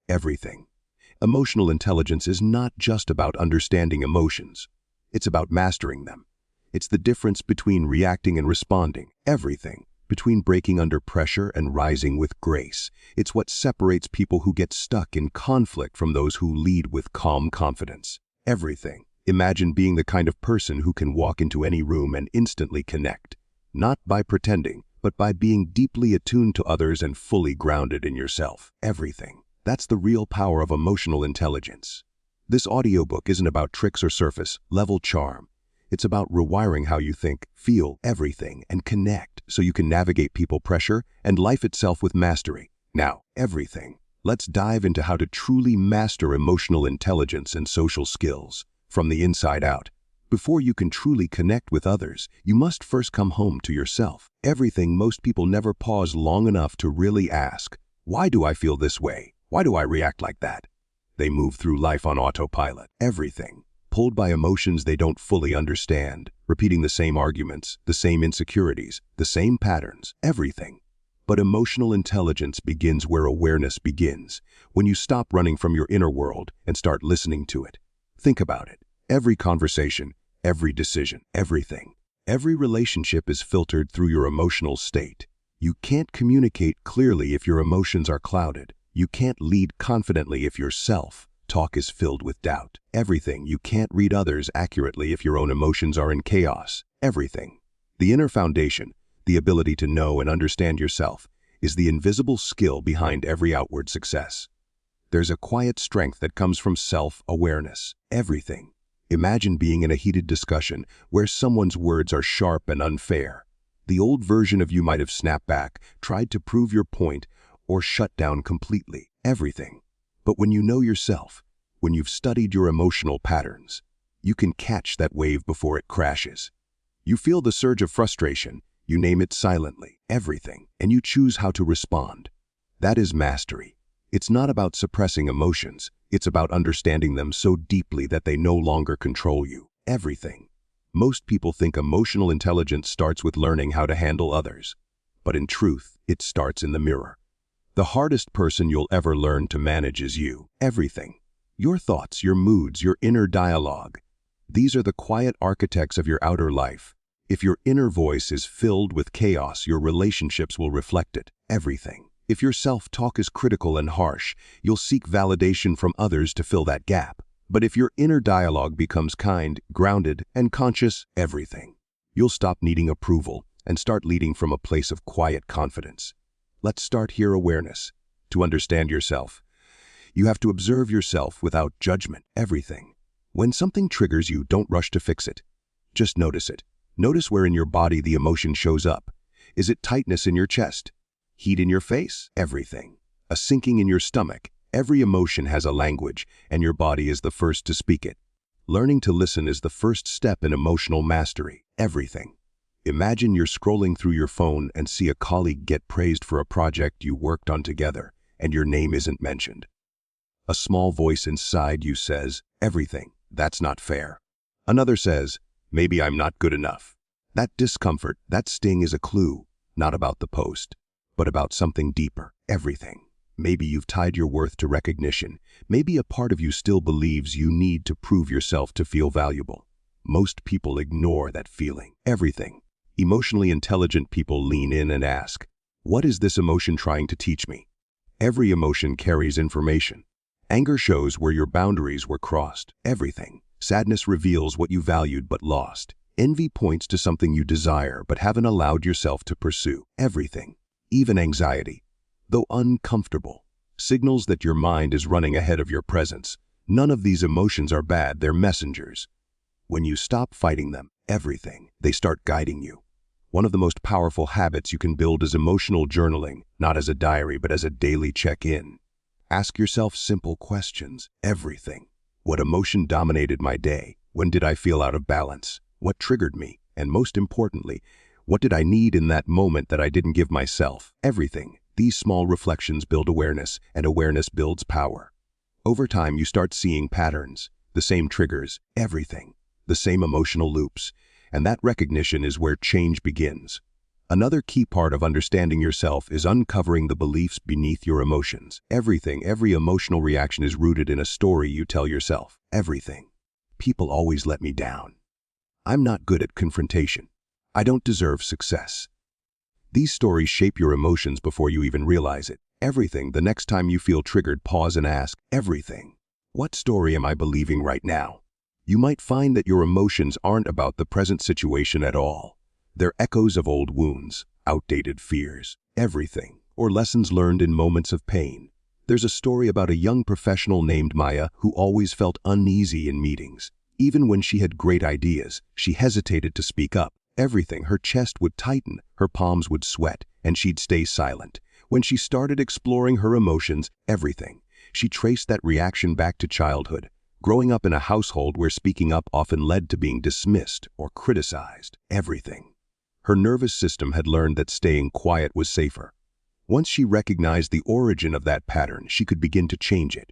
everything. Emotional intelligence is not just about understanding emotions. It's about mastering them. It's the difference between reacting and responding, everything, between breaking under pressure and rising with grace. It's what separates people who get stuck in conflict from those who lead with calm confidence. Everything. Imagine being the kind of person who can walk into any room and instantly connect, not by pretending, but by being deeply attuned to others and fully grounded in yourself. Everything. That's the real power of emotional intelligence. This audiobook isn't about tricks or surface-level charm. It's about rewiring how you think, feel, everything, and connect so you can navigate people pressure and life itself with mastery. Now, everything. Let's dive into how to truly master emotional intelligence and social skills from the inside out. Before you can truly connect with others, you must first come home to yourself. Everything. Most people never pause long enough to really ask, why do I feel this way? Why do I react like that? They move through life on autopilot. Everything. Pulled by emotions they don't fully understand, repeating the same arguments, the same insecurities, the same patterns, everything. But emotional intelligence begins where awareness begins, when you stop running from your inner world and start listening to it. Think about it. Every conversation, every decision, everything. Every relationship is filtered through your emotional state. You can't communicate clearly if your emotions are clouded. You can't lead confidently if your self-talk is filled with doubt. Everything. You can't read others accurately if your own emotions are in chaos. Everything. The inner foundation, the ability to know and understand yourself, is the invisible skill behind every outward success. There's a quiet strength that comes from self-awareness. Everything. Imagine being in a heated discussion where someone's words are sharp and unfair. The old version of you might have snapped back, tried to prove your point, or shut down completely. Everything. But when you know yourself, when you've studied your emotional patterns, you can catch that wave before it crashes. You feel the surge of frustration, you name it silently, everything, and you choose how to respond. That is mastery. It's not about suppressing emotions, it's about understanding them so deeply that they no longer control you. Everything. Most people think emotional intelligence starts with learning how to handle others. But in truth, it starts in the mirror. The hardest person you'll ever learn to manage is you. Everything. Your thoughts, your moods, your inner dialogue. These are the quiet architects of your outer life. If your inner voice is filled with chaos, your relationships will reflect it. Everything. If your self-talk is critical and harsh, you'll seek validation from others to fill that gap. But if your inner dialogue becomes kind, grounded, and conscious, everything. You'll stop needing approval and start leading from a place of quiet confidence. Let's start here. Awareness. To understand yourself, you have to observe yourself without judgment. Everything. When something triggers you, don't rush to fix it. Just notice it. Notice where in your body the emotion shows up. Is it tightness in your chest? Heat in your face? Everything. A sinking in your stomach? Every emotion has a language, and your body is the first to speak it. Learning to listen is the first step in emotional mastery. Everything. Imagine you're scrolling through your phone and see a colleague get praised for a project you worked on together, and your name isn't mentioned. A small voice inside you says, everything, that's not fair. Another says, maybe I'm not good enough. That discomfort, that sting is a clue, not about the post, but about something deeper. Everything. Maybe you've tied your worth to recognition. Maybe a part of you still believes you need to prove yourself to feel valuable. Most people ignore that feeling. Everything. Emotionally intelligent people lean in and ask, what is this emotion trying to teach me? Every emotion carries information. Anger shows where your boundaries were crossed. Everything. Sadness reveals what you valued but lost. Envy points to something you desire but haven't allowed yourself to pursue. Everything. Even anxiety, though uncomfortable, signals that your mind is running ahead of your presence. None of these emotions are bad, they're messengers. When you stop fighting them, everything, they start guiding you. One of the most powerful habits you can build is emotional journaling, not as a diary but as a daily check-in. Ask yourself simple questions. Everything. What emotion dominated my day? When did I feel out of balance? What triggered me? And most importantly, what did I need in that moment that I didn't give myself? Everything. These small reflections build awareness, and awareness builds power. Over time, you start seeing patterns, the same triggers, everything, the same emotional loops, and that recognition is where change begins. Another key part of understanding yourself is uncovering the beliefs beneath your emotions. Every emotional reaction is rooted in a story you tell yourself. Everything. People always let me down. I'm not good at confrontation. I don't deserve success. These stories shape your emotions before you even realize it. Everything. The next time you feel triggered, pause and ask, everything. What story am I believing right now? You might find that your emotions aren't about the present situation at all. They're echoes of old wounds, outdated fears, everything, or lessons learned in moments of pain. There's a story about a young professional named Maya who always felt uneasy in meetings. Even when she had great ideas, she hesitated to speak up. Everything. Her chest would tighten, her palms would sweat, and she'd stay silent. When she started exploring her emotions, everything, she traced that reaction back to childhood, growing up in a household where speaking up often led to being dismissed or criticized. Everything. Her nervous system had learned that staying quiet was safer. Once she recognized the origin of that pattern, she could begin to change it.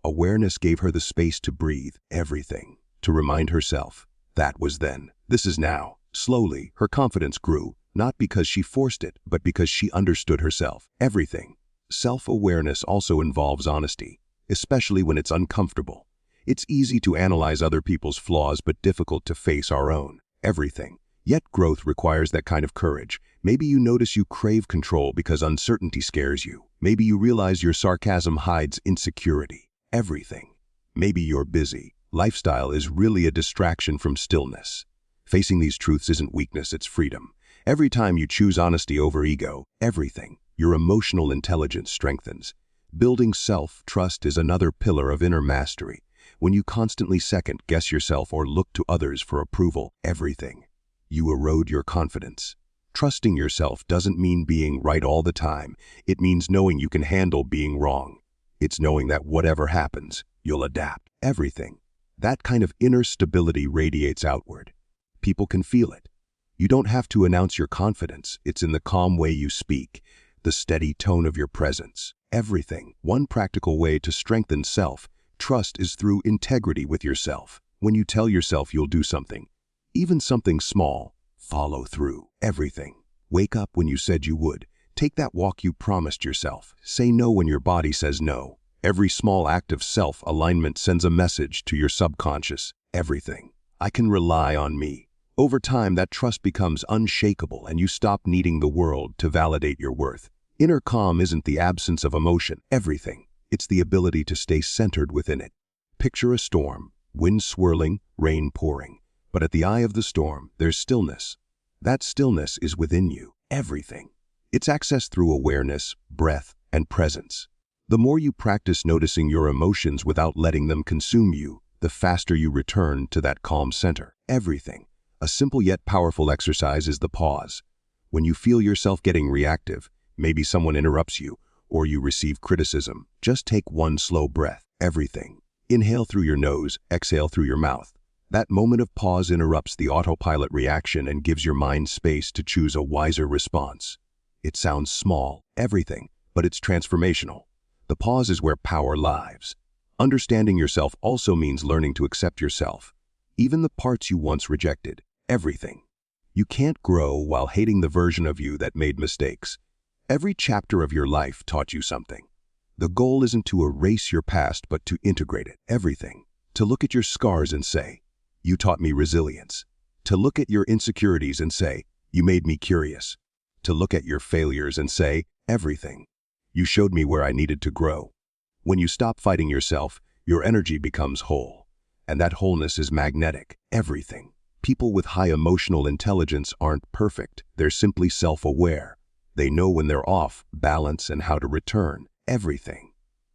Awareness gave her the space to breathe. Everything. To remind herself, that was then, this is now. Slowly, her confidence grew, not because she forced it, but because she understood herself. Everything. Self-awareness also involves honesty, especially when it's uncomfortable. It's easy to analyze other people's flaws, but difficult to face our own. Everything. Yet growth requires that kind of courage. Maybe you notice you crave control because uncertainty scares you. Maybe you realize your sarcasm hides insecurity. Everything. Maybe you're busy. Lifestyle is really a distraction from stillness. Facing these truths isn't weakness, it's freedom. Every time you choose honesty over ego, everything, your emotional intelligence strengthens. Building self-trust is another pillar of inner mastery. When you constantly second-guess yourself or look to others for approval, everything, you erode your confidence. Trusting yourself doesn't mean being right all the time. It means knowing you can handle being wrong. It's knowing that whatever happens, you'll adapt. Everything. That kind of inner stability radiates outward. People can feel it. You don't have to announce your confidence. It's in the calm way you speak, the steady tone of your presence. Everything. One practical way to strengthen self-trust is through integrity with yourself. When you tell yourself you'll do something, even something small, follow through. Everything. Wake up when you said you would. Take that walk you promised yourself. Say no when your body says no. Every small act of self-alignment sends a message to your subconscious. Everything. I can rely on me. Over time, that trust becomes unshakable and you stop needing the world to validate your worth. Inner calm isn't the absence of emotion. Everything. It's the ability to stay centered within it. Picture a storm, wind swirling, rain pouring. But at the eye of the storm, there's stillness. That stillness is within you. Everything. It's accessed through awareness, breath, and presence. The more you practice noticing your emotions without letting them consume you, the faster you return to that calm center. Everything. A simple yet powerful exercise is the pause. When you feel yourself getting reactive, maybe someone interrupts you, or you receive criticism, just take one slow breath. Everything. Inhale through your nose, exhale through your mouth. That moment of pause interrupts the autopilot reaction and gives your mind space to choose a wiser response. It sounds small, everything, but it's transformational. The pause is where power lies. Understanding yourself also means learning to accept yourself, even the parts you once rejected. Everything. You can't grow while hating the version of you that made mistakes. Every chapter of your life taught you something. The goal isn't to erase your past, but to integrate it. Everything. To look at your scars and say, you taught me resilience. To look at your insecurities and say, you made me curious. To look at your failures and say, everything. You showed me where I needed to grow. When you stop fighting yourself, your energy becomes whole. And that wholeness is magnetic. Everything. People with high emotional intelligence aren't perfect. They're simply self-aware. They know when they're off balance and how to return. Everything.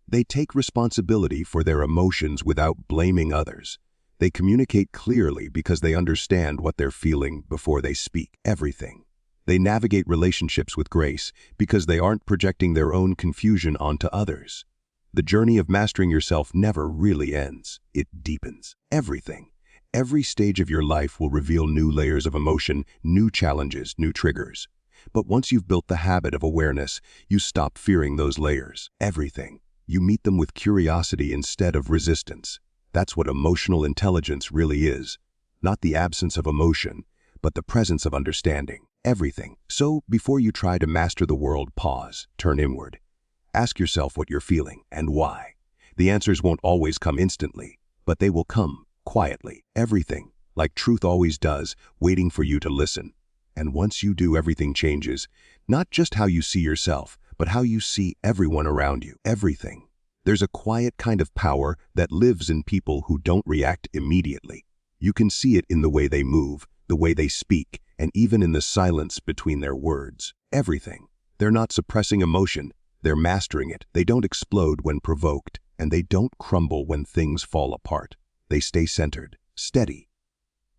They take responsibility for their emotions without blaming others. They communicate clearly because they understand what they're feeling before they speak. Everything. They navigate relationships with grace because they aren't projecting their own confusion onto others. The journey of mastering yourself never really ends. It deepens. Everything. Every stage of your life will reveal new layers of emotion, new challenges, new triggers. But once you've built the habit of awareness, you stop fearing those layers. Everything. You meet them with curiosity instead of resistance. That's what emotional intelligence really is. Not the absence of emotion, but the presence of understanding. Everything. So, before you try to master the world, pause, turn inward. Ask yourself what you're feeling and why. The answers won't always come instantly, but they will come quietly. Everything, like truth always does, waiting for you to listen. And once you do, everything changes. Not just how you see yourself, but how you see everyone around you. Everything. There's a quiet kind of power that lives in people who don't react immediately. You can see it in the way they move, the way they speak, and even in the silence between their words. Everything. They're not suppressing emotion, they're mastering it. They don't explode when provoked, and they don't crumble when things fall apart. They stay centered, steady,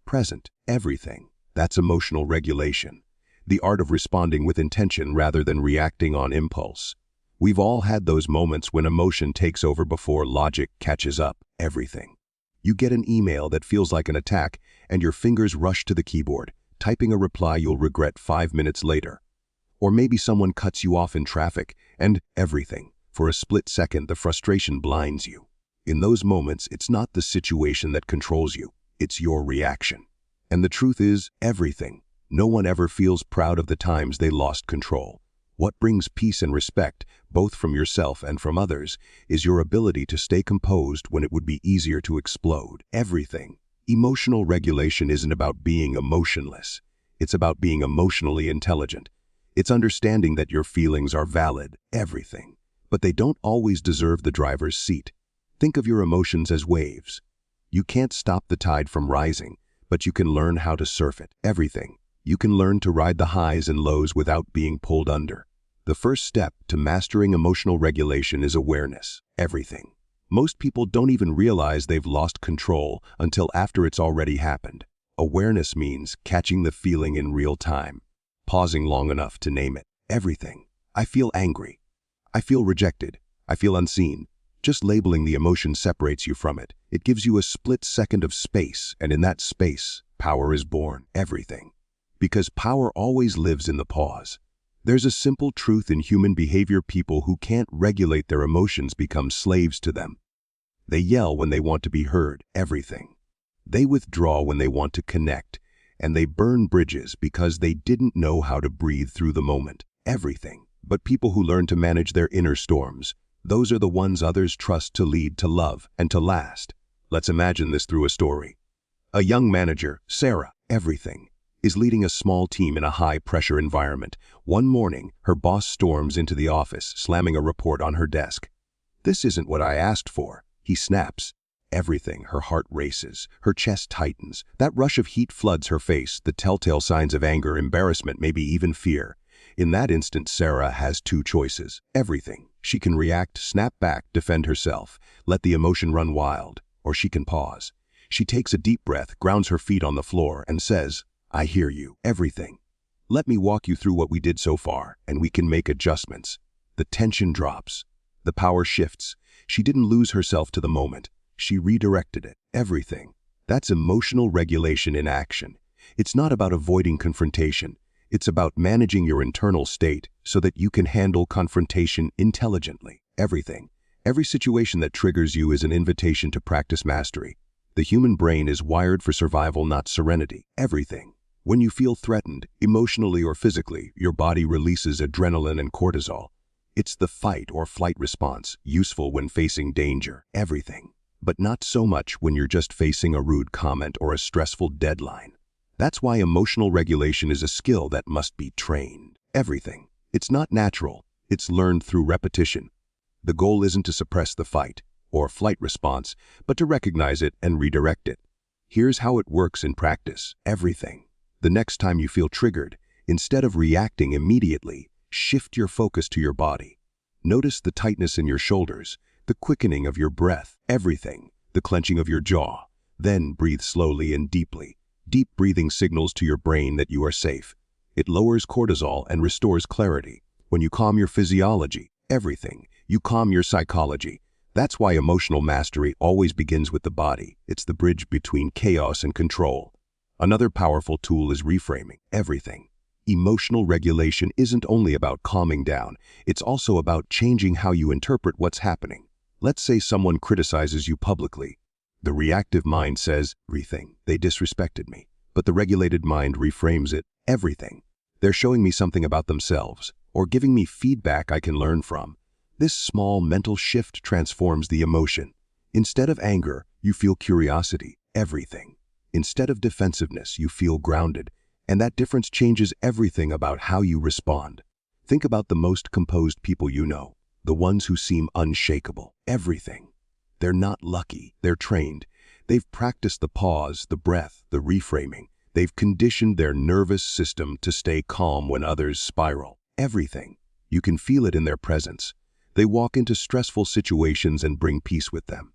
present. Everything. That's emotional regulation. The art of responding with intention rather than reacting on impulse. We've all had those moments when emotion takes over before logic catches up. Everything. You get an email that feels like an attack, and your fingers rush to the keyboard, typing a reply you'll regret 5 minutes later. Or maybe someone cuts you off in traffic, and everything. For a split second, the frustration blinds you. In those moments, it's not the situation that controls you, it's your reaction. And the truth is, everything. No one ever feels proud of the times they lost control. What brings peace and respect, both from yourself and from others, is your ability to stay composed when it would be easier to explode. Everything. Emotional regulation isn't about being emotionless. It's about being emotionally intelligent. It's understanding that your feelings are valid. Everything. But they don't always deserve the driver's seat. Think of your emotions as waves. You can't stop the tide from rising, but you can learn how to surf it. Everything. You can learn to ride the highs and lows without being pulled under. The first step to mastering emotional regulation is awareness. Everything. Most people don't even realize they've lost control until after it's already happened. Awareness means catching the feeling in real time, pausing long enough to name it. Everything. I feel angry. I feel rejected. I feel unseen. Just labeling the emotion separates you from it. It gives you a split second of space, and in that space, power is born. Everything. Because power always lives in the pause. There's a simple truth in human behavior: people who can't regulate their emotions become slaves to them. They yell when they want to be heard. Everything. They withdraw when they want to connect, and they burn bridges because they didn't know how to breathe through the moment. Everything. But people who learn to manage their inner storms, those are the ones others trust to lead, to love, and to last. Let's imagine this through a story. A young manager, Sarah, everything, is leading a small team in a high-pressure environment. One morning, her boss storms into the office, slamming a report on her desk. "This isn't what I asked for," he snaps. Everything. Her heart races, her chest tightens. That rush of heat floods her face, the telltale signs of anger, embarrassment, maybe even fear. In that instant, Sarah has two choices. Everything. She can react, snap back, defend herself, let the emotion run wild, or she can pause. She takes a deep breath, grounds her feet on the floor, and says, "I hear you." Everything. "Let me walk you through what we did so far, and we can make adjustments." The tension drops. The power shifts. She didn't lose herself to the moment. She redirected it. Everything. That's emotional regulation in action. It's not about avoiding confrontation. It's about managing your internal state so that you can handle confrontation intelligently. Everything. Every situation that triggers you is an invitation to practice mastery. The human brain is wired for survival, not serenity. Everything. When you feel threatened, emotionally or physically, your body releases adrenaline and cortisol. It's the fight or flight response, useful when facing danger. Everything. But not so much when you're just facing a rude comment or a stressful deadline. That's why emotional regulation is a skill that must be trained. Everything. It's not natural. It's learned through repetition. The goal isn't to suppress the fight or flight response, but to recognize it and redirect it. Here's how it works in practice. Everything. The next time you feel triggered, instead of reacting immediately, shift your focus to your body. Notice the tightness in your shoulders, the quickening of your breath. Everything. The clenching of your jaw. Then breathe slowly and deeply. Deep breathing signals to your brain that you are safe. It lowers cortisol and restores clarity. When you calm your physiology, everything, you calm your psychology. That's why emotional mastery always begins with the body. It's the bridge between chaos and control. Another powerful tool is reframing. Everything. Emotional regulation isn't only about calming down. It's also about changing how you interpret what's happening. Let's say someone criticizes you publicly. The reactive mind says, "Rethink, they disrespected me." But the regulated mind reframes it, everything. They're showing me something about themselves, or giving me feedback I can learn from. This small mental shift transforms the emotion. Instead of anger, you feel curiosity, everything. Instead of defensiveness, you feel grounded, and that difference changes everything about how you respond. Think about the most composed people you know, the ones who seem unshakable, everything. They're not lucky, they're trained. They've practiced the pause, the breath, the reframing. They've conditioned their nervous system to stay calm when others spiral. Everything. You can feel it in their presence. They walk into stressful situations and bring peace with them.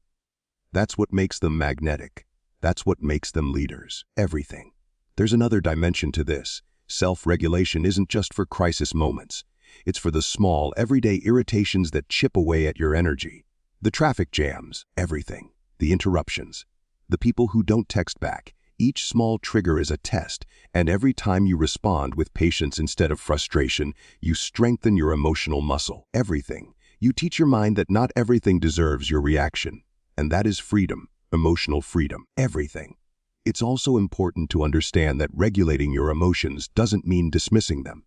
That's what makes them magnetic. That's what makes them leaders. Everything. There's another dimension to this. Self-regulation isn't just for crisis moments. It's for the small, everyday irritations that chip away at your energy. The traffic jams, everything. The interruptions. The people who don't text back. Each small trigger is a test, and every time you respond with patience instead of frustration, you strengthen your emotional muscle. Everything. You teach your mind that not everything deserves your reaction. And that is freedom, emotional freedom, everything. It's also important to understand that regulating your emotions doesn't mean dismissing them.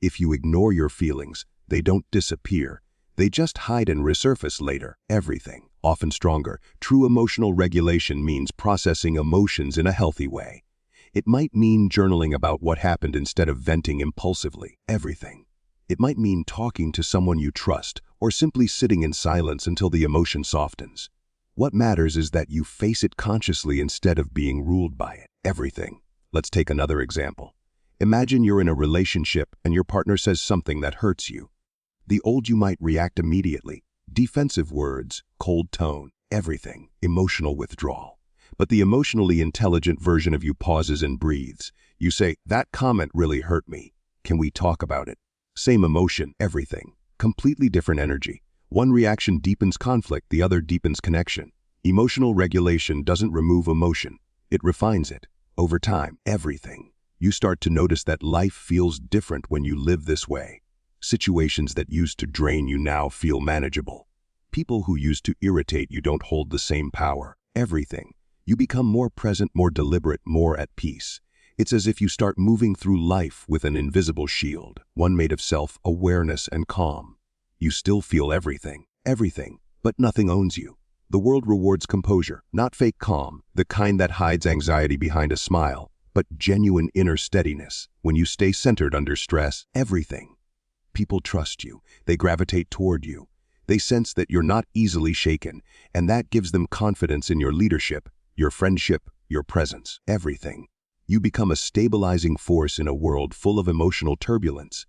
If you ignore your feelings, they don't disappear. They just hide and resurface later. Everything. Often stronger. True emotional regulation means processing emotions in a healthy way. It might mean journaling about what happened instead of venting impulsively. Everything. It might mean talking to someone you trust, or simply sitting in silence until the emotion softens. What matters is that you face it consciously instead of being ruled by it. Everything. Let's take another example. Imagine you're in a relationship and your partner says something that hurts you. The old you might react immediately. Defensive words, cold tone, everything, emotional withdrawal. But the emotionally intelligent version of you pauses and breathes. You say, "That comment really hurt me. Can we talk about it?" Same emotion, everything. Completely different energy. One reaction deepens conflict, the other deepens connection. Emotional regulation doesn't remove emotion. It refines it. Over time, everything. You start to notice that life feels different when you live this way. Situations that used to drain you now feel manageable. People who used to irritate you don't hold the same power. Everything. You become more present, more deliberate, more at peace. It's as if you start moving through life with an invisible shield, one made of self-awareness and calm. You still feel everything, but nothing owns you. The world rewards composure, not fake calm, the kind that hides anxiety behind a smile, but genuine inner steadiness. When you stay centered under stress, everything. People trust you. They gravitate toward you. They sense that you're not easily shaken, and that gives them confidence in your leadership, your friendship, your presence, everything. You become a stabilizing force in a world full of emotional turbulence.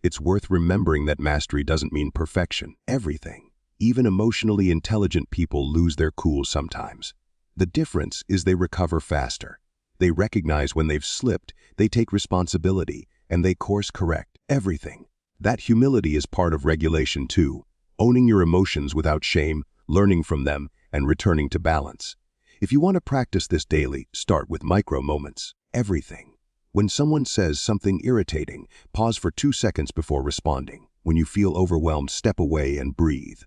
It's worth remembering that mastery doesn't mean perfection, everything. Even emotionally intelligent people lose their cool sometimes. The difference is they recover faster. They recognize when they've slipped, they take responsibility, and they course correct, everything. That humility is part of regulation too, owning your emotions without shame, learning from them, and returning to balance. If you want to practice this daily, start with micro moments, everything. When someone says something irritating, pause for 2 seconds before responding. When you feel overwhelmed, step away and breathe.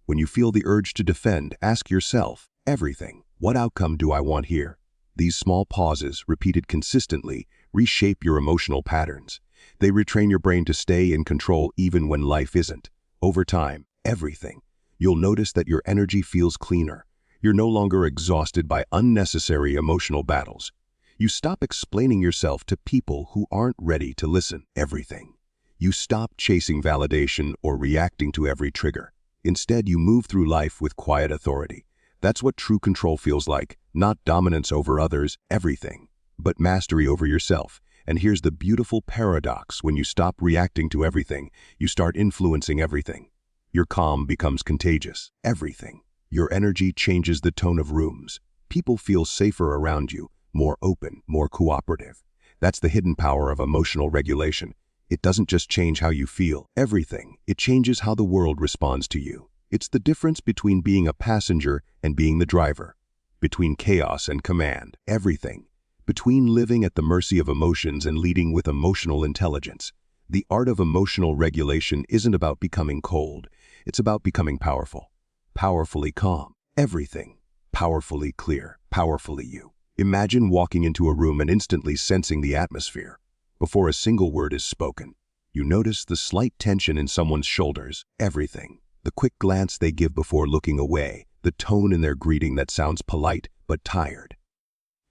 When you feel the urge to defend, ask yourself, everything. What outcome do I want here? These small pauses, repeated consistently, reshape your emotional patterns. They retrain your brain to stay in control even when life isn't. Over time, everything. You'll notice that your energy feels cleaner. You're no longer exhausted by unnecessary emotional battles. You stop explaining yourself to people who aren't ready to listen. Everything. You stop chasing validation or reacting to every trigger. Instead, you move through life with quiet authority. That's what true control feels like, not dominance over others, everything, but mastery over yourself. And here's the beautiful paradox: when you stop reacting to everything, you start influencing everything. Your calm becomes contagious, everything. Your energy changes the tone of rooms. People feel safer around you, more open, more cooperative. That's the hidden power of emotional regulation. It doesn't just change how you feel, everything. It changes how the world responds to you. It's the difference between being a passenger and being the driver, between chaos and command, everything. Between living at the mercy of emotions and leading with emotional intelligence. The art of emotional regulation isn't about becoming cold. It's about becoming powerful. Powerfully calm. Everything. Powerfully clear. Powerfully you. Imagine walking into a room and instantly sensing the atmosphere. Before a single word is spoken, you notice the slight tension in someone's shoulders, everything. The quick glance they give before looking away, the tone in their greeting that sounds polite but tired.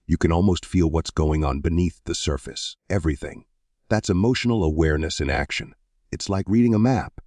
You can almost feel what's going on beneath the surface, everything. That's emotional awareness in action. It's like reading a map,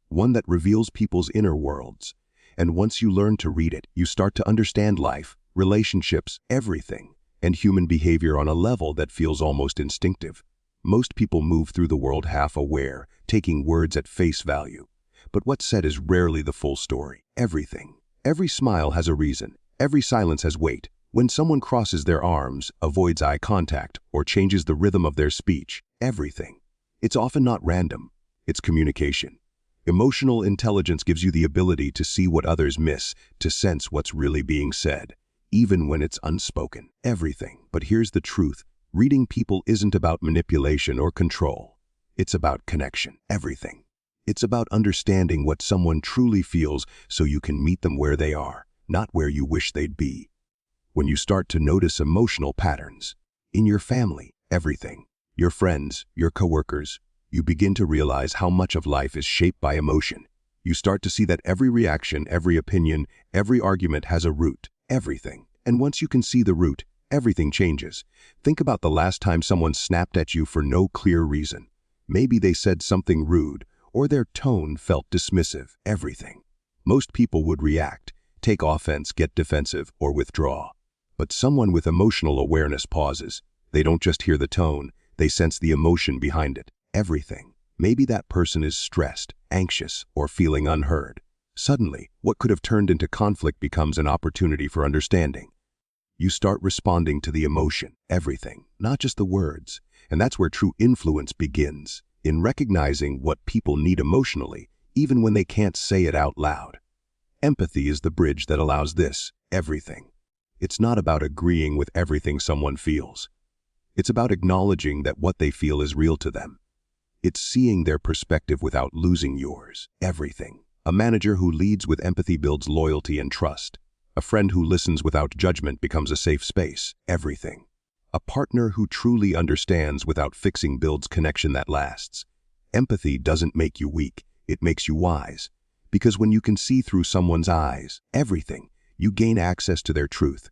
one that reveals people's inner worlds. And once you learn to read it, you start to understand life, relationships, everything, and human behavior on a level that feels almost instinctive. Most people move through the world half-aware, taking words at face value. But what's said is rarely the full story. Everything. Every smile has a reason. Every silence has weight. When someone crosses their arms, avoids eye contact, or changes the rhythm of their speech, everything. It's often not random. It's communication. Emotional intelligence gives you the ability to see what others miss, to sense what's really being said, even when it's unspoken. Everything. But here's the truth. Reading people isn't about manipulation or control. It's about connection. Everything. It's about understanding what someone truly feels so you can meet them where they are, not where you wish they'd be. When you start to notice emotional patterns in your family, everything, your friends, your coworkers, you begin to realize how much of life is shaped by emotion. You start to see that every reaction, every opinion, every argument has a root, everything. And once you can see the root, everything changes. Think about the last time someone snapped at you for no clear reason. Maybe they said something rude, or their tone felt dismissive, everything. Most people would react, take offense, get defensive, or withdraw. But someone with emotional awareness pauses. They don't just hear the tone, they sense the emotion behind it. Everything. Maybe that person is stressed, anxious, or feeling unheard. Suddenly, what could have turned into conflict becomes an opportunity for understanding. You start responding to the emotion, everything, not just the words. And that's where true influence begins, in recognizing what people need emotionally, even when they can't say it out loud. Empathy is the bridge that allows this, everything. It's not about agreeing with everything someone feels. It's about acknowledging that what they feel is real to them. It's seeing their perspective without losing yours, everything. A manager who leads with empathy builds loyalty and trust. A friend who listens without judgment becomes a safe space, everything. A partner who truly understands without fixing builds connection that lasts. Empathy doesn't make you weak, it makes you wise. Because when you can see through someone's eyes, everything, you gain access to their truth.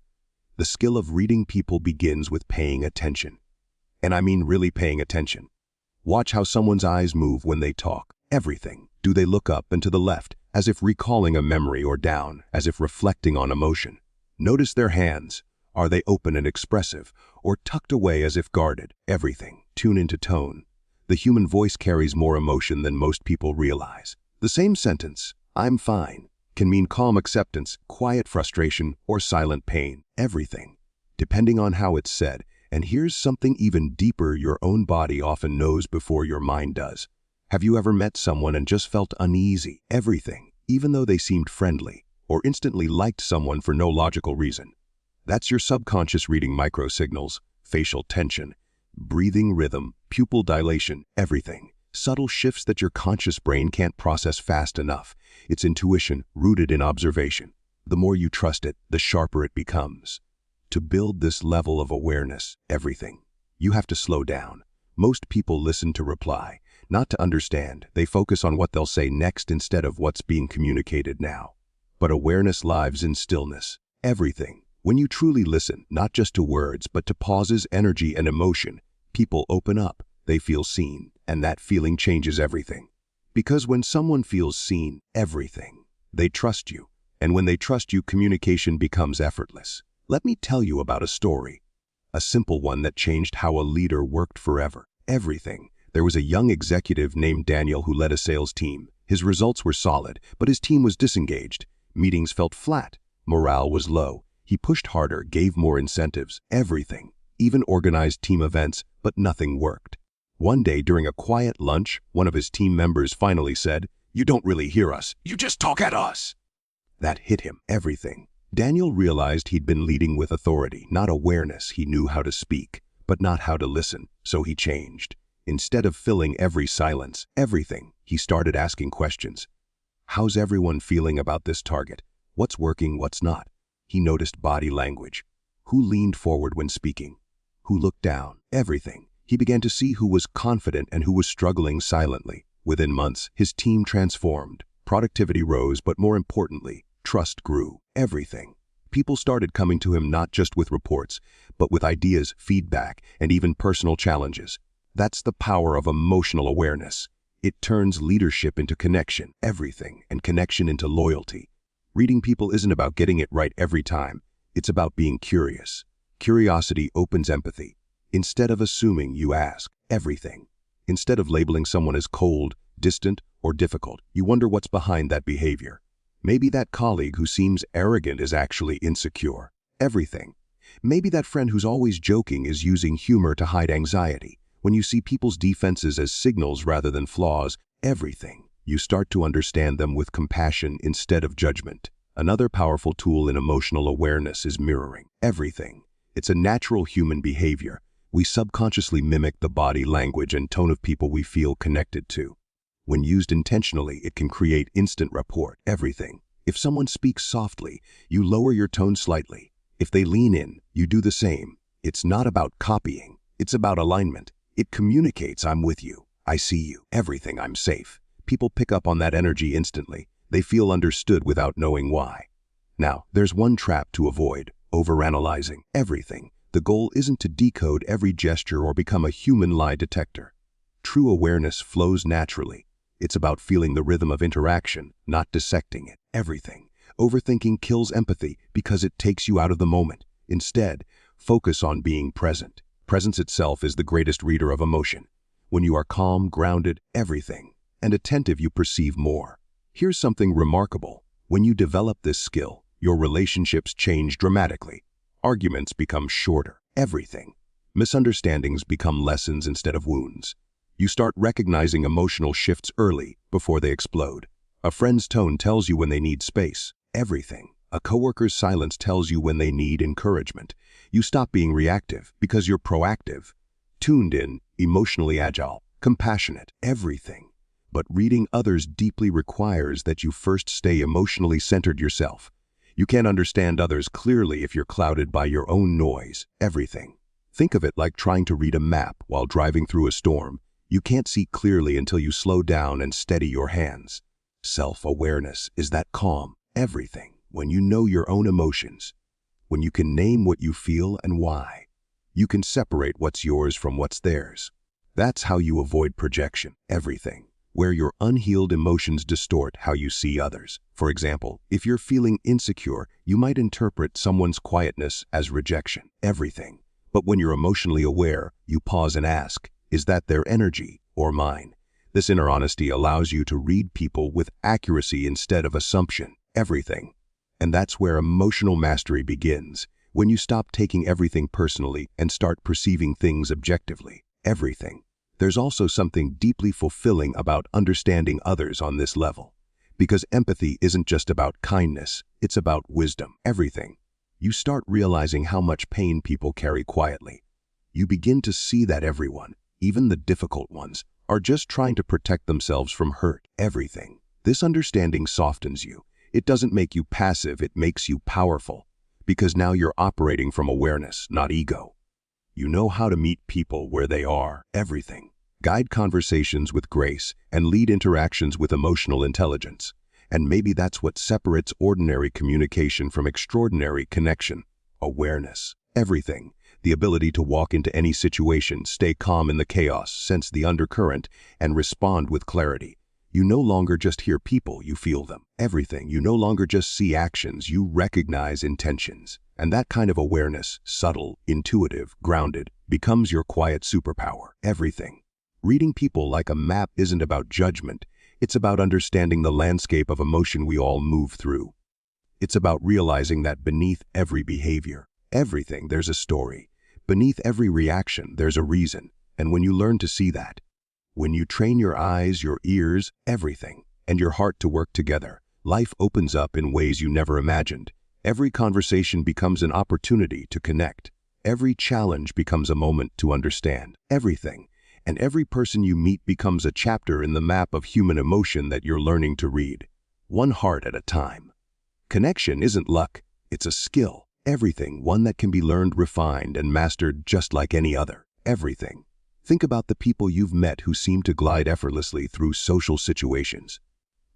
The skill of reading people begins with paying attention. And I mean really paying attention. Watch how someone's eyes move when they talk. Everything. Do they look up and to the left, as if recalling a memory, or down, as if reflecting on emotion? Notice their hands. Are they open and expressive, or tucked away as if guarded? Everything. Tune into tone. The human voice carries more emotion than most people realize. The same sentence, "I'm fine," can mean calm acceptance, quiet frustration, or silent pain. Everything. Depending on how it's said. And here's something even deeper your own body often knows before your mind does. Have you ever met someone and just felt uneasy? Everything. Even though they seemed friendly, or instantly liked someone for no logical reason. That's your subconscious reading microsignals, facial tension, breathing rhythm, pupil dilation, everything. Subtle shifts that your conscious brain can't process fast enough. It's intuition rooted in observation. The more you trust it, the sharper it becomes. To build this level of awareness, everything, you have to slow down. Most people listen to reply, not to understand. They focus on what they'll say next instead of what's being communicated now. But awareness lives in stillness. Everything. When you truly listen, not just to words, but to pauses, energy, and emotion, people open up. They feel seen, and that feeling changes everything. Because when someone feels seen, everything, they trust you. And when they trust you, communication becomes effortless. Let me tell you about a story. A simple one that changed how a leader worked forever. Everything. There was a young executive named Daniel who led a sales team. His results were solid, but his team was disengaged. Meetings felt flat. Morale was low. He pushed harder, gave more incentives, everything. Even organized team events, but nothing worked. One day during a quiet lunch, one of his team members finally said, "You don't really hear us, you just talk at us." That hit him, everything. Daniel realized he'd been leading with authority, not awareness. He knew how to speak, but not how to listen, so he changed. Instead of filling every silence, everything, he started asking questions. How's everyone feeling about this target? What's working, what's not? He noticed body language. Who leaned forward when speaking? Who looked down? Everything. He began to see who was confident and who was struggling silently. Within months, his team transformed. Productivity rose, but more importantly, trust grew. Everything. People started coming to him not just with reports, but with ideas, feedback, and even personal challenges. That's the power of emotional awareness. It turns leadership into connection, everything, and connection into loyalty. Reading people isn't about getting it right every time. It's about being curious. Curiosity opens empathy. Instead of assuming, you ask everything. Instead of labeling someone as cold, distant, or difficult, you wonder what's behind that behavior. Maybe that colleague who seems arrogant is actually insecure. Everything. Maybe that friend who's always joking is using humor to hide anxiety. When you see people's defenses as signals rather than flaws, everything, you start to understand them with compassion instead of judgment. Another powerful tool in emotional awareness is mirroring. Everything. It's a natural human behavior. We subconsciously mimic the body language and tone of people we feel connected to. When used intentionally, it can create instant rapport. Everything. If someone speaks softly, you lower your tone slightly. If they lean in, you do the same. It's not about copying. It's about alignment. It communicates, I'm with you. I see you. Everything, I'm safe. People pick up on that energy instantly. They feel understood without knowing why. Now, there's one trap to avoid: overanalyzing. Everything. The goal isn't to decode every gesture or become a human lie detector. True awareness flows naturally. It's about feeling the rhythm of interaction, not dissecting it. Everything. Overthinking kills empathy because it takes you out of the moment. Instead, focus on being present. Presence itself is the greatest reader of emotion. When you are calm, grounded, everything, and attentive, you perceive more. Here's something remarkable. When you develop this skill, your relationships change dramatically. Arguments become shorter. Everything. Misunderstandings become lessons instead of wounds. You start recognizing emotional shifts early before they explode. A friend's tone tells you when they need space. Everything. A coworker's silence tells you when they need encouragement. You stop being reactive because you're proactive, tuned in, emotionally agile, compassionate. Everything. But reading others deeply requires that you first stay emotionally centered yourself. You can't understand others clearly if you're clouded by your own noise. Everything. Think of it like trying to read a map while driving through a storm. You can't see clearly until you slow down and steady your hands. Self-awareness is that calm. Everything. When you know your own emotions. When you can name what you feel and why. You can separate what's yours from what's theirs. That's how you avoid projection. Everything. Where your unhealed emotions distort how you see others. For example, if you're feeling insecure, you might interpret someone's quietness as rejection. Everything. But when you're emotionally aware, you pause and ask, is that their energy or mine? This inner honesty allows you to read people with accuracy instead of assumption. Everything. And that's where emotional mastery begins, when you stop taking everything personally and start perceiving things objectively. Everything. There's also something deeply fulfilling about understanding others on this level. Because empathy isn't just about kindness, it's about wisdom. Everything. You start realizing how much pain people carry quietly. You begin to see that everyone, even the difficult ones, are just trying to protect themselves from hurt. Everything. This understanding softens you. It doesn't make you passive, it makes you powerful. Because now you're operating from awareness, not ego. You know how to meet people where they are. Everything. Guide conversations with grace and lead interactions with emotional intelligence. And maybe that's what separates ordinary communication from extraordinary connection. Awareness. Everything. The ability to walk into any situation, stay calm in the chaos, sense the undercurrent, and respond with clarity. You no longer just hear people, you feel them. Everything. You no longer just see actions, you recognize intentions. And that kind of awareness, subtle, intuitive, grounded, becomes your quiet superpower. Everything. Reading people like a map isn't about judgment. It's about understanding the landscape of emotion we all move through. It's about realizing that beneath every behavior, everything, there's a story. Beneath every reaction, there's a reason. And when you learn to see that, when you train your eyes, your ears, everything, and your heart to work together, life opens up in ways you never imagined. Every conversation becomes an opportunity to connect. Every challenge becomes a moment to understand. Everything. And every person you meet becomes a chapter in the map of human emotion that you're learning to read. One heart at a time. Connection isn't luck, it's a skill. Everything, one that can be learned, refined, and mastered just like any other. Everything. Think about the people you've met who seem to glide effortlessly through social situations.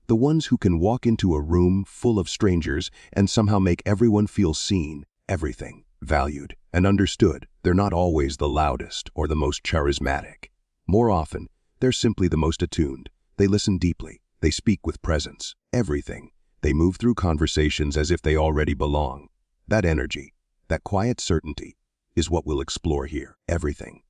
The ones who can walk into a room full of strangers and somehow make everyone feel seen. Everything. Valued and understood. They're not always the loudest or the most charismatic. More often, they're simply the most attuned. They listen deeply. They speak with presence. Everything. They move through conversations as if they already belong. That energy, that quiet certainty, is what we'll explore here. Everything.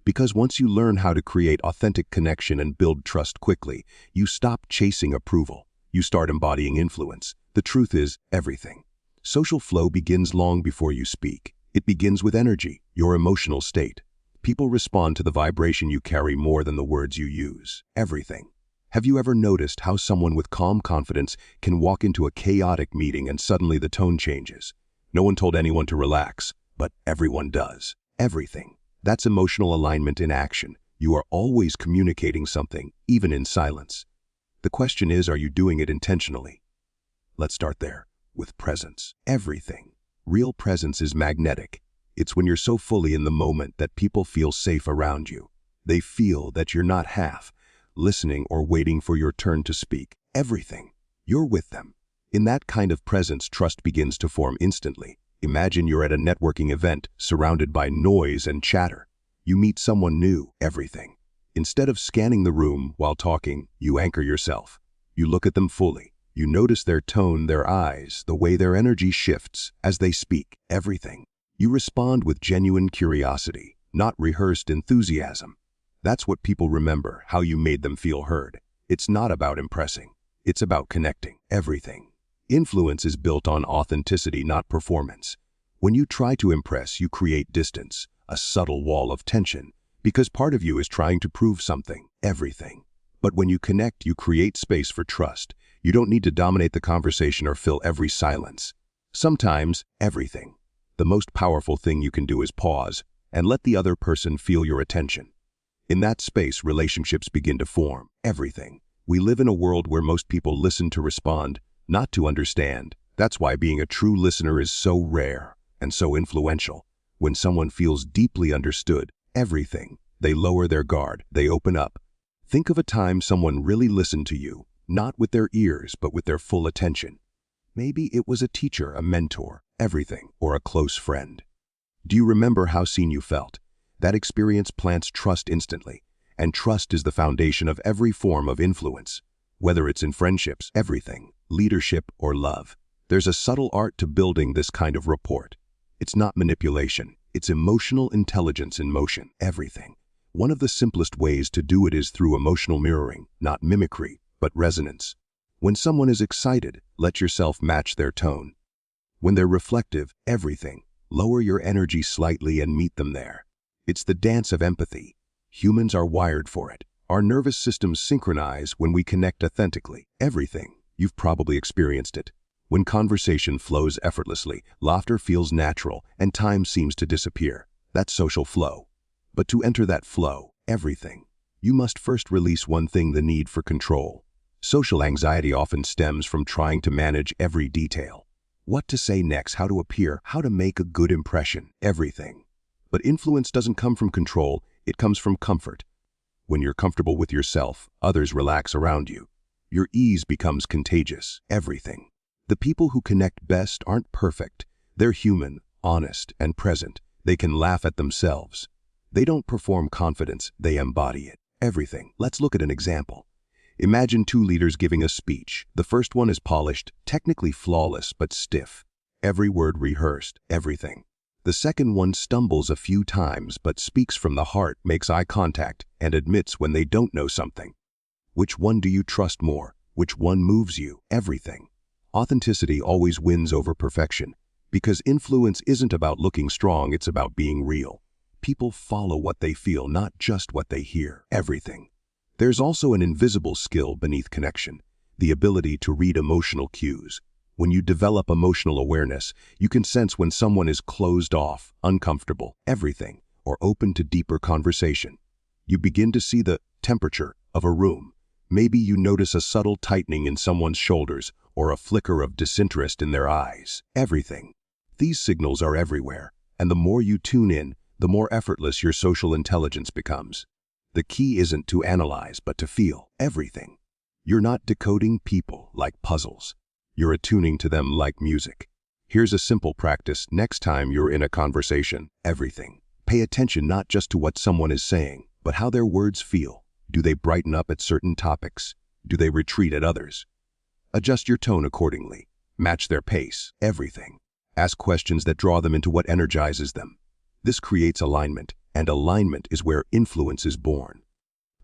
Because once you learn how to create authentic connection and build trust quickly, you stop chasing approval. You start embodying influence. The truth is, everything. Social flow begins long before you speak. It begins with energy, your emotional state. People respond to the vibration you carry more than the words you use. Everything. Have you ever noticed how someone with calm confidence can walk into a chaotic meeting and suddenly the tone changes? No one told anyone to relax, but everyone does. Everything. That's emotional alignment in action. You are always communicating something, even in silence. The question is, are you doing it intentionally? Let's start there, with presence. Everything. Real presence is magnetic. It's when you're so fully in the moment that people feel safe around you. They feel that you're not half listening or waiting for your turn to speak. Everything. You're with them. In that kind of presence, trust begins to form instantly. Imagine you're at a networking event, surrounded by noise and chatter. You meet someone new. Everything. Instead of scanning the room while talking, you anchor yourself. You look at them fully. You notice their tone, their eyes, the way their energy shifts as they speak. Everything. You respond with genuine curiosity, not rehearsed enthusiasm. That's what people remember, how you made them feel heard. It's not about impressing. It's about connecting. Everything. Influence is built on authenticity, not performance. When you try to impress, you create distance, a subtle wall of tension, because part of you is trying to prove something. Everything. But when you connect, you create space for trust. You don't need to dominate the conversation or fill every silence. Sometimes, everything. The most powerful thing you can do is pause and let the other person feel your attention. In that space, relationships begin to form. Everything. We live in a world where most people listen to respond, not to understand. That's why being a true listener is so rare and so influential. When someone feels deeply understood, everything, they lower their guard, they open up. Think of a time someone really listened to you, not with their ears, but with their full attention. Maybe it was a teacher, a mentor, everything, or a close friend. Do you remember how seen you felt? That experience plants trust instantly, and trust is the foundation of every form of influence. Whether it's in friendships, everything, leadership, or love. There's a subtle art to building this kind of rapport. It's not manipulation, it's emotional intelligence in motion. Everything. One of the simplest ways to do it is through emotional mirroring, not mimicry, but resonance. When someone is excited, let yourself match their tone. When they're reflective, everything, lower your energy slightly and meet them there. It's the dance of empathy. Humans are wired for it. Our nervous systems synchronize when we connect authentically. Everything. You've probably experienced it. When conversation flows effortlessly, laughter feels natural, and time seems to disappear. That's social flow. But to enter that flow, everything, you must first release one thing: the need for control. Social anxiety often stems from trying to manage every detail. What to say next, how to appear, how to make a good impression, everything. But influence doesn't come from control, it comes from comfort. When you're comfortable with yourself, others relax around you. Your ease becomes contagious. Everything. The people who connect best aren't perfect. They're human, honest, and present. They can laugh at themselves. They don't perform confidence, they embody it. Everything. Let's look at an example. Imagine two leaders giving a speech. The first one is polished, technically flawless, but stiff. Every word rehearsed. Everything. The second one stumbles a few times, but speaks from the heart, makes eye contact, and admits when they don't know something. Which one do you trust more? Which one moves you? Everything. Authenticity always wins over perfection, because influence isn't about looking strong, it's about being real. People follow what they feel, not just what they hear. Everything. There's also an invisible skill beneath connection, the ability to read emotional cues. When you develop emotional awareness, you can sense when someone is closed off, uncomfortable, everything, or open to deeper conversation. You begin to see the temperature of a room. Maybe you notice a subtle tightening in someone's shoulders or a flicker of disinterest in their eyes. Everything. These signals are everywhere, and the more you tune in, the more effortless your social intelligence becomes. The key isn't to analyze, but to feel everything. You're not decoding people like puzzles. You're attuning to them like music. Here's a simple practice next time you're in a conversation. Everything. Pay attention not just to what someone is saying, but how their words feel. Do they brighten up at certain topics? Do they retreat at others? Adjust your tone accordingly. Match their pace. Everything. Ask questions that draw them into what energizes them. This creates alignment, and alignment is where influence is born.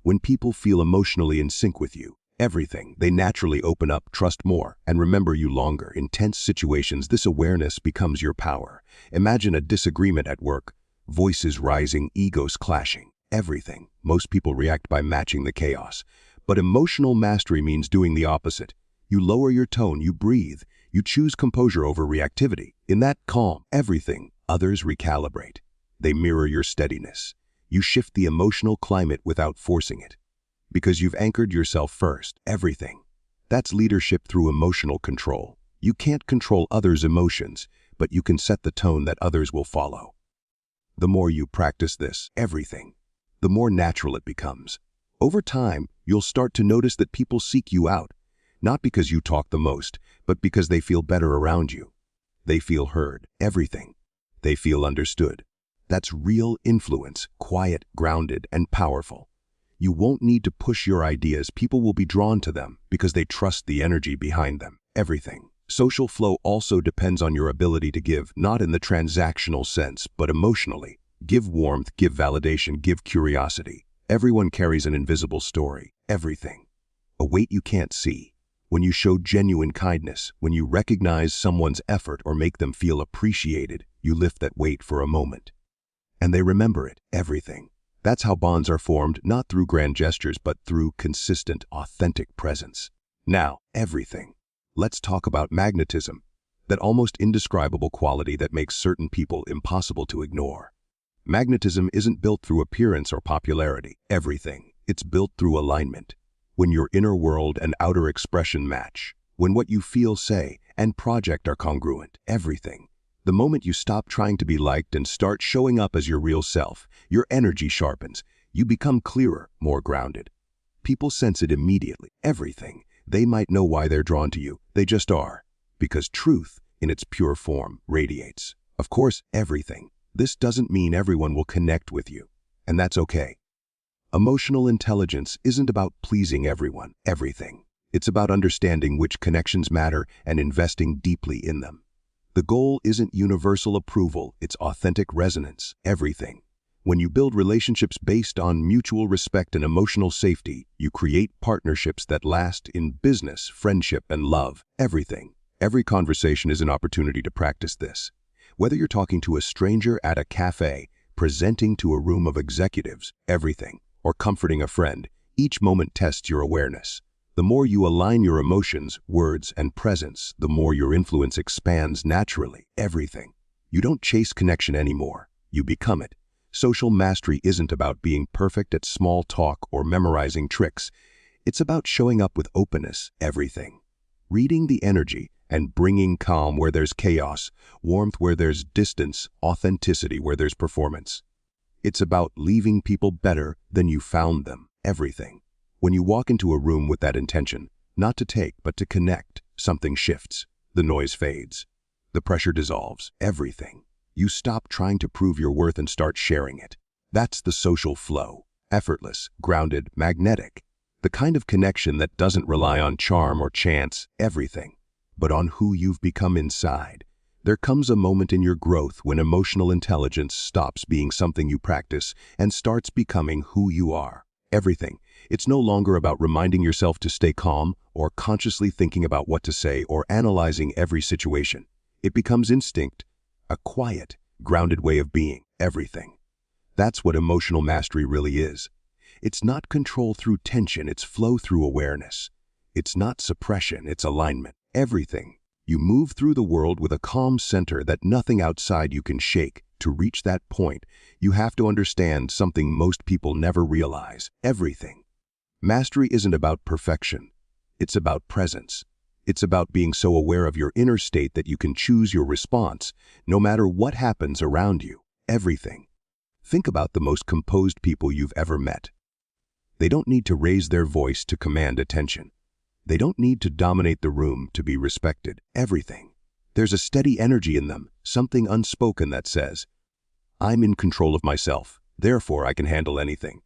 When people feel emotionally in sync with you, everything, they naturally open up, trust more, and remember you longer. In tense situations, this awareness becomes your power. Imagine a disagreement at work, voices rising, egos clashing, everything. Most people react by matching the chaos. But emotional mastery means doing the opposite. You lower your tone, you breathe, you choose composure over reactivity. In that calm, everything, others recalibrate. They mirror your steadiness. You shift the emotional climate without forcing it. Because you've anchored yourself first, everything. That's leadership through emotional control. You can't control others' emotions, but you can set the tone that others will follow. The more you practice this, everything, the more natural it becomes. Over time, you'll start to notice that people seek you out, not because you talk the most, but because they feel better around you. They feel heard, everything. They feel understood. That's real influence, quiet, grounded, and powerful. You won't need to push your ideas. People will be drawn to them because they trust the energy behind them. Everything. Social flow also depends on your ability to give, not in the transactional sense, but emotionally. Give warmth, give validation, give curiosity. Everyone carries an invisible story. Everything. A weight you can't see. When you show genuine kindness, when you recognize someone's effort or make them feel appreciated, you lift that weight for a moment. And they remember it. Everything. That's how bonds are formed, not through grand gestures, but through consistent, authentic presence. Now, everything. Let's talk about magnetism, that almost indescribable quality that makes certain people impossible to ignore. Magnetism isn't built through appearance or popularity. Everything. It's built through alignment. When your inner world and outer expression match, when what you feel, say, and project are congruent. Everything. The moment you stop trying to be liked and start showing up as your real self, your energy sharpens. You become clearer, more grounded. People sense it immediately. Everything. They might know why they're drawn to you. They just are. Because truth, in its pure form, radiates. Of course, everything. This doesn't mean everyone will connect with you. And that's okay. Emotional intelligence isn't about pleasing everyone. Everything. It's about understanding which connections matter and investing deeply in them. The goal isn't universal approval, it's authentic resonance. Everything. When you build relationships based on mutual respect and emotional safety, you create partnerships that last in business, friendship, and love. Everything. Every conversation is an opportunity to practice this. Whether you're talking to a stranger at a cafe, presenting to a room of executives, everything, or comforting a friend, each moment tests your awareness. The more you align your emotions, words, and presence, the more your influence expands naturally. Everything. You don't chase connection anymore. You become it. Social mastery isn't about being perfect at small talk or memorizing tricks. It's about showing up with openness. Everything. Reading the energy and bringing calm where there's chaos, warmth where there's distance, authenticity where there's performance. It's about leaving people better than you found them. Everything. When you walk into a room with that intention, not to take, but to connect, something shifts. The noise fades. The pressure dissolves. Everything. You stop trying to prove your worth and start sharing it. That's the social flow. Effortless, grounded, magnetic. The kind of connection that doesn't rely on charm or chance. Everything. But on who you've become inside. There comes a moment in your growth when emotional intelligence stops being something you practice and starts becoming who you are. Everything. It's no longer about reminding yourself to stay calm or consciously thinking about what to say or analyzing every situation. It becomes instinct, a quiet, grounded way of being. Everything. That's what emotional mastery really is. It's not control through tension, it's flow through awareness. It's not suppression, it's alignment. Everything. You move through the world with a calm center that nothing outside you can shake. To reach that point, you have to understand something most people never realize. Everything. Mastery isn't about perfection. It's about presence. It's about being so aware of your inner state that you can choose your response, no matter what happens around you. Everything. Think about the most composed people you've ever met. They don't need to raise their voice to command attention. They don't need to dominate the room to be respected. Everything. There's a steady energy in them, something unspoken that says, "I'm in control of myself, therefore I can handle anything."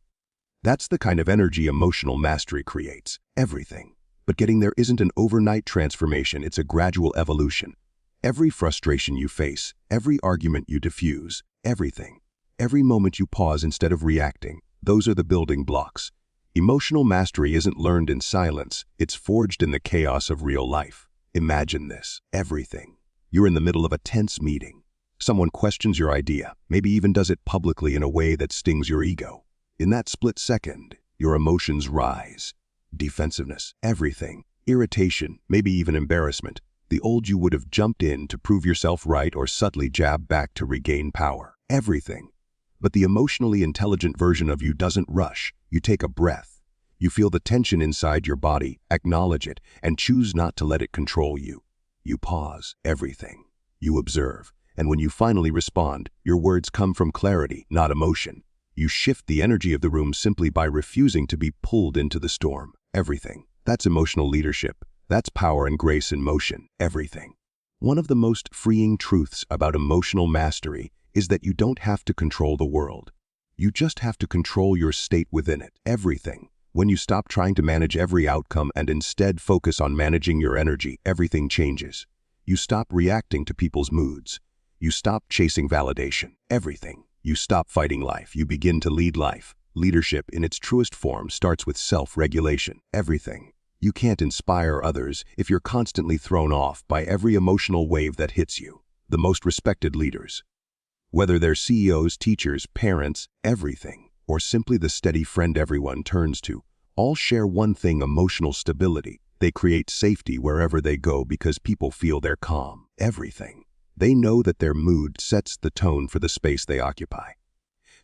That's the kind of energy emotional mastery creates. Everything. But getting there isn't an overnight transformation, it's a gradual evolution. Every frustration you face, every argument you diffuse, everything. Every moment you pause instead of reacting, those are the building blocks. Emotional mastery isn't learned in silence, it's forged in the chaos of real life. Imagine this. Everything. You're in the middle of a tense meeting. Someone questions your idea, maybe even does it publicly in a way that stings your ego. In that split second, your emotions rise. Defensiveness, everything. Irritation, maybe even embarrassment. The old you would have jumped in to prove yourself right or subtly jab back to regain power. Everything. But the emotionally intelligent version of you doesn't rush. You take a breath. You feel the tension inside your body, acknowledge it, and choose not to let it control you. You pause. Everything. You observe. And when you finally respond, your words come from clarity, not emotion. You shift the energy of the room simply by refusing to be pulled into the storm. Everything. That's emotional leadership. That's power and grace in motion. Everything. One of the most freeing truths about emotional mastery is that you don't have to control the world. You just have to control your state within it. Everything. When you stop trying to manage every outcome and instead focus on managing your energy, everything changes. You stop reacting to people's moods. You stop chasing validation. Everything. You stop fighting life. You begin to lead life. Leadership in its truest form starts with self-regulation. Everything. You can't inspire others if you're constantly thrown off by every emotional wave that hits you. The most respected leaders, whether they're CEOs, teachers, parents, everything, or simply the steady friend everyone turns to, all share one thing: emotional stability. They create safety wherever they go because people feel they're calm. Everything. They know that their mood sets the tone for the space they occupy.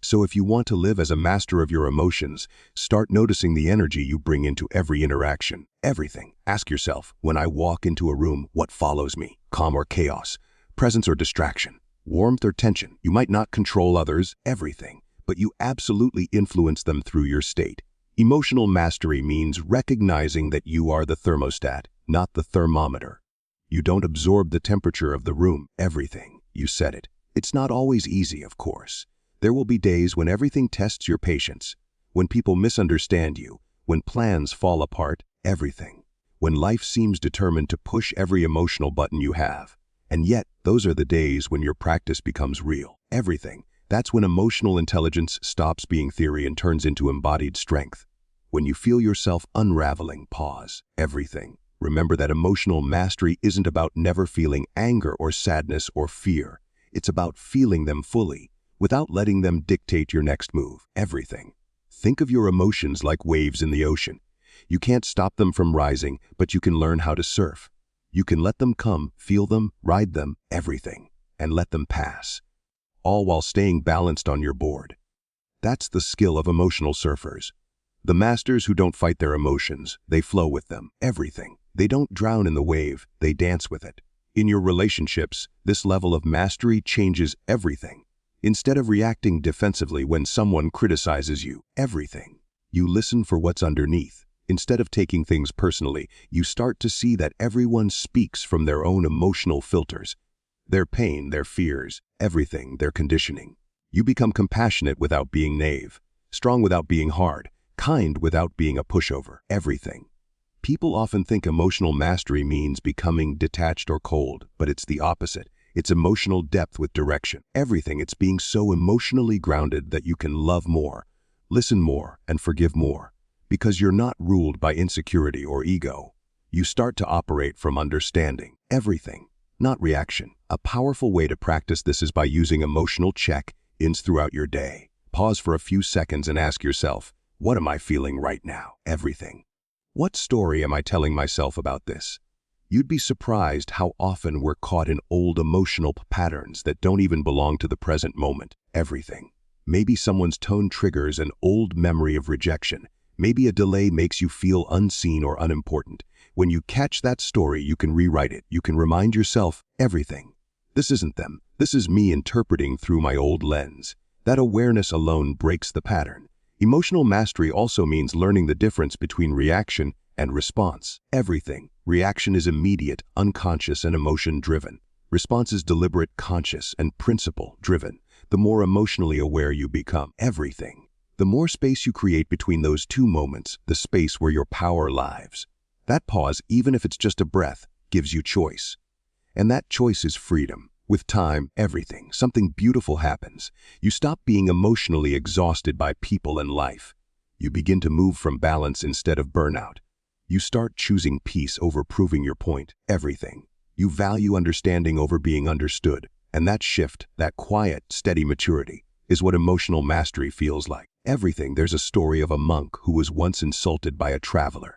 So if you want to live as a master of your emotions, start noticing the energy you bring into every interaction. Everything. Ask yourself, when I walk into a room, what follows me? Calm or chaos? Presence or distraction? Warmth or tension? You might not control others, everything, but you absolutely influence them through your state. Emotional mastery means recognizing that you are the thermostat, not the thermometer. You don't absorb the temperature of the room. Everything. You set it. It's not always easy, of course. There will be days when everything tests your patience, when people misunderstand you, when plans fall apart. Everything. When life seems determined to push every emotional button you have. And yet, those are the days when your practice becomes real. Everything. That's when emotional intelligence stops being theory and turns into embodied strength. When you feel yourself unraveling, pause. Everything. Remember that emotional mastery isn't about never feeling anger or sadness or fear. It's about feeling them fully, without letting them dictate your next move. Everything. Think of your emotions like waves in the ocean. You can't stop them from rising, but you can learn how to surf. You can let them come, feel them, ride them, everything, and let them pass, all while staying balanced on your board. That's the skill of emotional surfers. The masters who don't fight their emotions, they flow with them. Everything. They don't drown in the wave, they dance with it. In your relationships, this level of mastery changes everything. Instead of reacting defensively when someone criticizes you, everything, you listen for what's underneath. Instead of taking things personally, you start to see that everyone speaks from their own emotional filters. Their pain, their fears, everything, their conditioning. You become compassionate without being naive, strong without being hard, kind without being a pushover. Everything. People often think emotional mastery means becoming detached or cold, but it's the opposite. It's emotional depth with direction. Everything. It's being so emotionally grounded that you can love more, listen more, and forgive more. Because you're not ruled by insecurity or ego. You start to operate from understanding. Everything, not reaction. A powerful way to practice this is by using emotional check-ins throughout your day. Pause for a few seconds and ask yourself, what am I feeling right now? Everything. What story am I telling myself about this? You'd be surprised how often we're caught in old emotional patterns that don't even belong to the present moment. Everything. Maybe someone's tone triggers an old memory of rejection. Maybe a delay makes you feel unseen or unimportant. When you catch that story, you can rewrite it. You can remind yourself, everything. This isn't them. This is me interpreting through my old lens. That awareness alone breaks the pattern. Emotional mastery also means learning the difference between reaction and response. Everything. Reaction is immediate, unconscious, and emotion-driven. Response is deliberate, conscious, and principle-driven. The more emotionally aware you become, everything, the more space you create between those two moments, the space where your power lives. That pause, even if it's just a breath, gives you choice. And that choice is freedom. With time, everything, something beautiful happens. You stop being emotionally exhausted by people and life. You begin to move from balance instead of burnout. You start choosing peace over proving your point. Everything. You value understanding over being understood. And that shift, that quiet, steady maturity, is what emotional mastery feels like. Everything. There's a story of a monk who was once insulted by a traveler.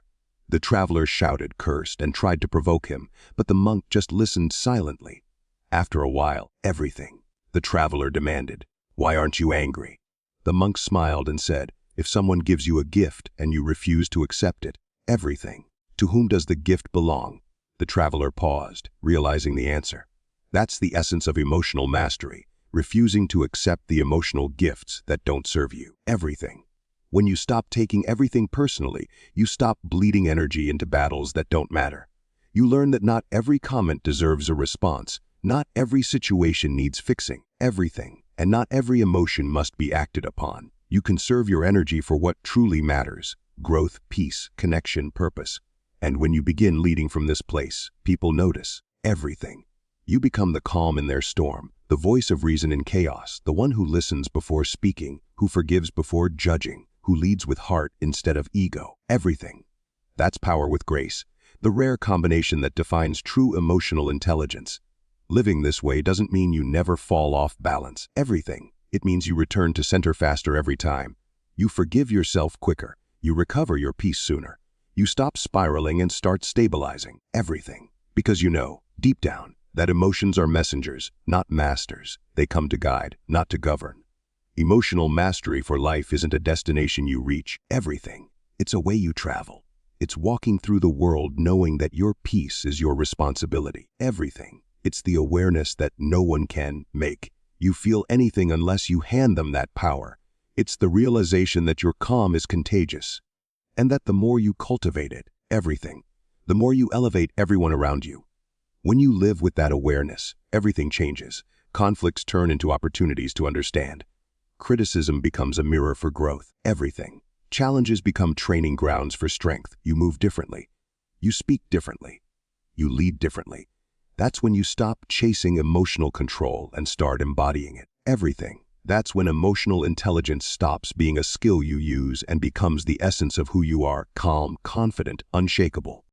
The traveler shouted, cursed, and tried to provoke him, but the monk just listened silently. After a while, everything. The traveler demanded, "Why aren't you angry?" The monk smiled and said, "If someone gives you a gift and you refuse to accept it, everything. To whom does the gift belong?" The traveler paused, realizing the answer. That's the essence of emotional mastery, refusing to accept the emotional gifts that don't serve you. Everything. When you stop taking everything personally, you stop bleeding energy into battles that don't matter. You learn that not every comment deserves a response, not every situation needs fixing, everything, and not every emotion must be acted upon. You conserve your energy for what truly matters: growth, peace, connection, purpose. And when you begin leading from this place, people notice everything. You become the calm in their storm, the voice of reason in chaos, the one who listens before speaking, who forgives before judging, who leads with heart instead of ego. Everything. That's power with grace, the rare combination that defines true emotional intelligence. Living this way doesn't mean you never fall off balance. Everything. It means you return to center faster every time. You forgive yourself quicker. You recover your peace sooner. You stop spiraling and start stabilizing. Everything. Because you know, deep down, that emotions are messengers, not masters. They come to guide, not to govern. Emotional mastery for life isn't a destination you reach. Everything. It's a way you travel. It's walking through the world knowing that your peace is your responsibility. Everything. It's the awareness that no one can make you feel anything unless you hand them that power. It's the realization that your calm is contagious, and that the more you cultivate it, everything, the more you elevate everyone around you. When you live with that awareness, everything changes. Conflicts turn into opportunities to understand. Criticism becomes a mirror for growth. Everything. Challenges become training grounds for strength. You move differently. You speak differently. You lead differently. That's when you stop chasing emotional control and start embodying it. Everything. That's when emotional intelligence stops being a skill you use and becomes the essence of who you are: calm, confident, unshakable.